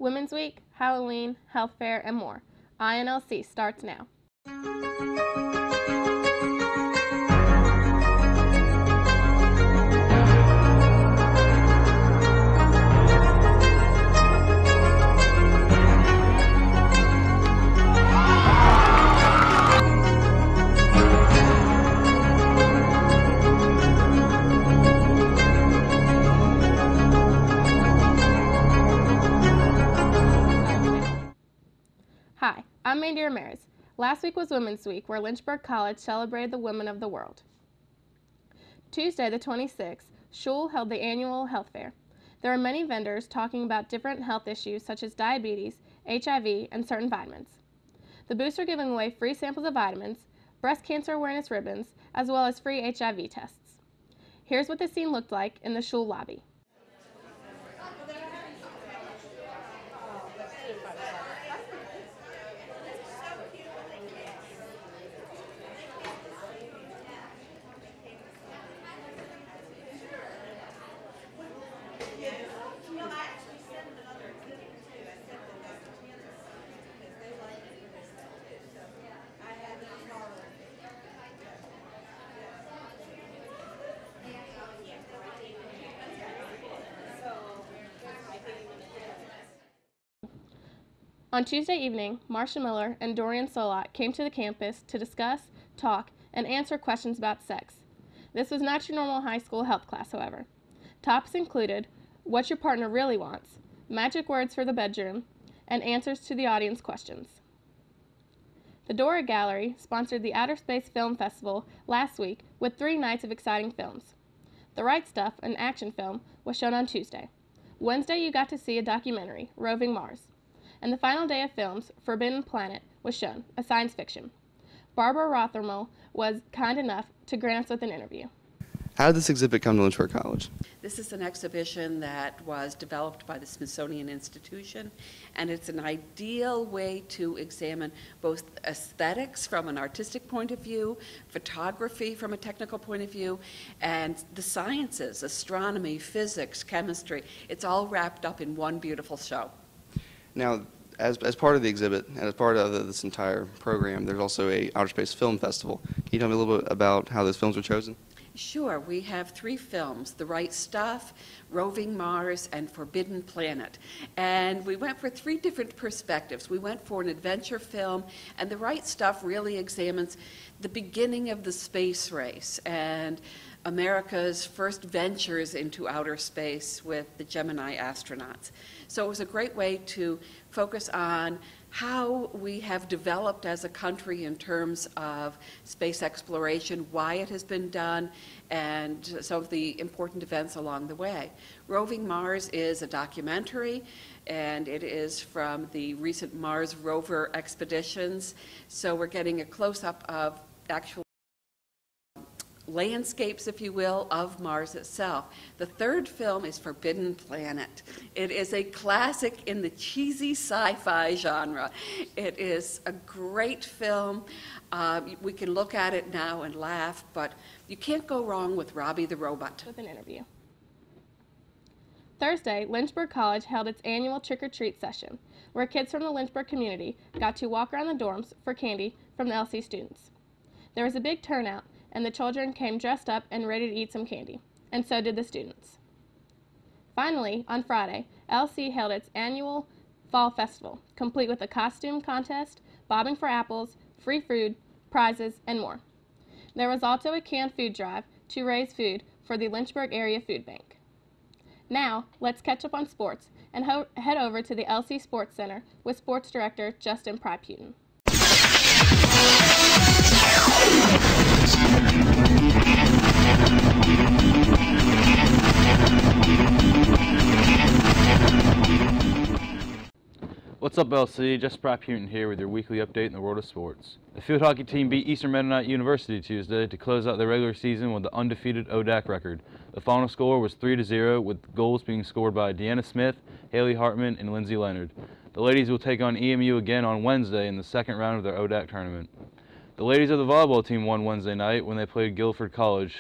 Women's Week, Halloween, Health Fair, and more. EYEonLC starts now. Hi, I'm Mandy Ramirez. Last week was Women's Week, where Lynchburg College celebrated the women of the world. Tuesday, the 26th, Schule held the annual health fair. There were many vendors talking about different health issues such as diabetes, HIV, and certain vitamins. The booths are giving away free samples of vitamins, breast cancer awareness ribbons, as well as free HIV tests. Here's what the scene looked like in the Schule lobby. On Tuesday evening, Marcia Miller and Dorian Solot came to the campus to discuss, talk, and answer questions about sex. This was not your normal high school health class, however. Topics included what your partner really wants, magic words for the bedroom, and answers to the audience questions. The Dora Gallery sponsored the Outer Space Film Festival last week with 3 nights of exciting films. The Right Stuff, an action film, was shown on Tuesday. Wednesday, you got to see a documentary, Roving Mars. And the final day of films, Forbidden Planet, was shown, a science fiction. Barbara Rothermel was kind enough to grant us with an interview. How did this exhibit come to Lynchburg College? This is an exhibition that was developed by the Smithsonian Institution, and it's an ideal way to examine both aesthetics from an artistic point of view, photography from a technical point of view, and the sciences, astronomy, physics, chemistry. It's all wrapped up in one beautiful show. Now, as part of the exhibit, and as part of this entire program, there's also a Outer Space Film Festival. Can you tell me a little bit about how those films were chosen? Sure. We have 3 films, The Right Stuff, Roving Mars, and Forbidden Planet. And we went for 3 different perspectives. We went for an adventure film, and The Right Stuff really examines the beginning of the space race and America's first ventures into outer space with the Gemini astronauts. So it was a great way to focus on how we have developed as a country in terms of space exploration, why it has been done, and some of the important events along the way. Roving Mars is a documentary, and it is from the recent Mars rover expeditions. So we're getting a close-up of actual landscapes, if you will, of Mars itself. The 3rd film is Forbidden Planet. It is a classic in the cheesy sci-fi genre. It is a great film. We can look at it now and laugh, but you can't go wrong with Robbie the Robot. With an interview. Thursday, Lynchburg College held its annual trick-or-treat session, where kids from the Lynchburg community got to walk around the dorms for candy from the LC students. There was a big turnout, and the children came dressed up and ready to eat some candy, and so did the students. Finally, on Friday, LC held its annual Fall Festival, complete with a costume contest, bobbing for apples, free food, prizes, and more. There was also a canned food drive to raise food for the Lynchburg Area Food Bank. Now, let's catch up on sports and head over to the LC Sports Center with Sports Director Justin Pry-Putin. What's up, LC? Just Pry-Putin here with your weekly update in the world of sports. The field hockey team beat Eastern Mennonite University Tuesday to close out their regular season with the undefeated ODAC record. The final score was 3-0, with goals being scored by Deanna Smith, Haley Hartman, and Lindsay Leonard. The ladies will take on EMU again on Wednesday in the 2nd round of their ODAC tournament. The ladies of the volleyball team won Wednesday night when they played Guilford College.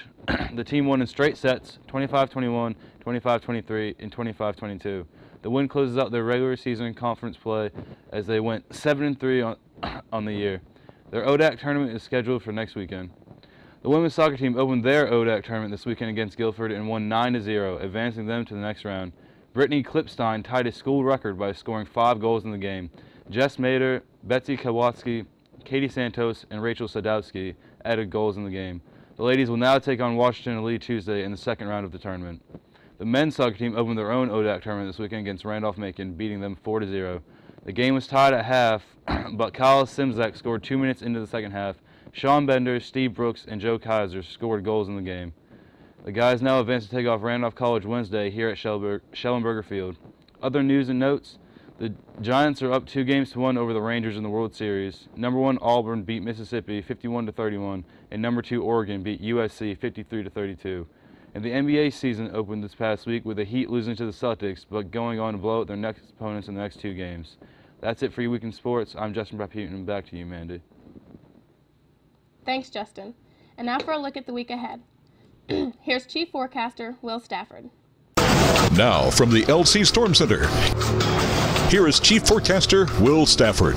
The team won in straight sets, 25-21, 25-23, and 25-22. The win closes out their regular season conference play as they went 7-3 on the year. Their ODAC tournament is scheduled for next weekend. The women's soccer team opened their ODAC tournament this weekend against Guilford and won 9-0, advancing them to the next round. Brittany Klipstein tied a school record by scoring 5 goals in the game. Jess Mader, Betsy Kowalski, Katie Santos, and Rachel Sadowski added goals in the game. The ladies will now take on Washington Elite Tuesday in the second round of the tournament. The men's soccer team opened their own ODAC tournament this weekend against Randolph-Macon, beating them 4-0. The game was tied at half, but Kyle Simzak scored 2 minutes into the second half. Sean Bender, Steve Brooks, and Joe Kaiser scored goals in the game. The guys now advance to take off Randolph College Wednesday here at Schellenberger Field. Other news and notes: the Giants are up 2-1 over the Rangers in the World Series. Number 1 Auburn beat Mississippi 51-31, and number 2 Oregon beat USC 53-32. And the NBA season opened this past week with the Heat losing to the Celtics, but going on to blow out their next opponents in the next 2 games. That's it for your week in sports. I'm Justin Braputin, and back to you, Mandy. Thanks, Justin. And now for a look at the week ahead. Here's Chief Forecaster Will Stafford. Now from the LC Storm Center, here is Chief Forecaster Will Stafford.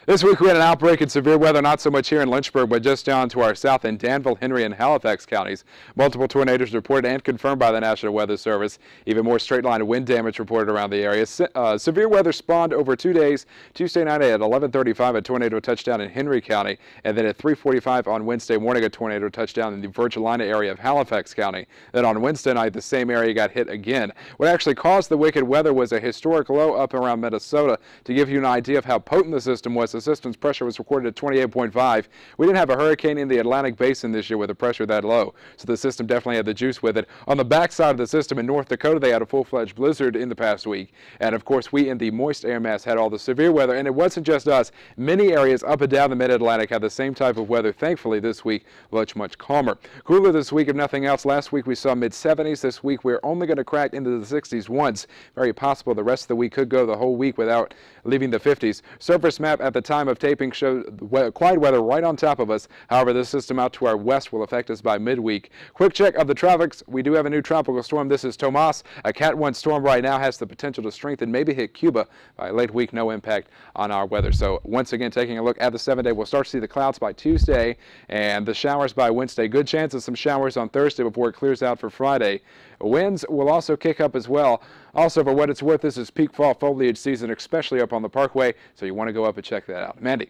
This week we had an outbreak in severe weather, not so much here in Lynchburg, but just down to our south in Danville, Henry, and Halifax counties. Multiple tornadoes reported and confirmed by the National Weather Service. Even more straight-line wind damage reported around the area. Severe weather spawned over 2 days. Tuesday night at 11:35, a tornado touchdown in Henry County, and then at 3:45 on Wednesday morning, a tornado touchdown in the Virgilina area of Halifax County. Then on Wednesday night, the same area got hit again. What actually caused the wicked weather was a historic low up around Minnesota. To give you an idea of how potent the system was, the system's pressure was recorded at 28.5. We didn't have a hurricane in the Atlantic Basin this year with a pressure that low, so the system definitely had the juice with it. On the backside of the system in North Dakota, they had a full-fledged blizzard in the past week. And of course, we in the moist air mass had all the severe weather, and it wasn't just us. Many areas up and down the mid-Atlantic had the same type of weather. Thankfully, this week, much calmer. Cooler this week, if nothing else. Last week, we saw mid-70s. This week, we're only going to crack into the 60s once. Very possible the rest of the week could go the whole week without leaving the 50s. Surface map at the time of taping showed quiet weather right on top of us. However, this system out to our west will affect us by midweek. Quick check of the tropics. We do have a new tropical storm. This is Tomas. A Cat 1 storm right now has the potential to strengthen, maybe hit Cuba by late week. No impact on our weather. So once again, taking a look at the 7-day, we'll start to see the clouds by Tuesday and the showers by Wednesday. Good chance of some showers on Thursday before it clears out for Friday. Winds will also kick up as well. Also, for what it's worth, this is peak fall foliage season, especially up on the Parkway, so you want to go up and check that out. Mandy.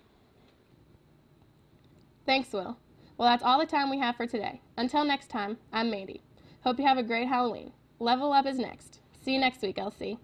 Thanks, Will. Well, that's all the time we have for today. Until next time, I'm Mandy. Hope you have a great Halloween. Level Up is next. See you next week, LC.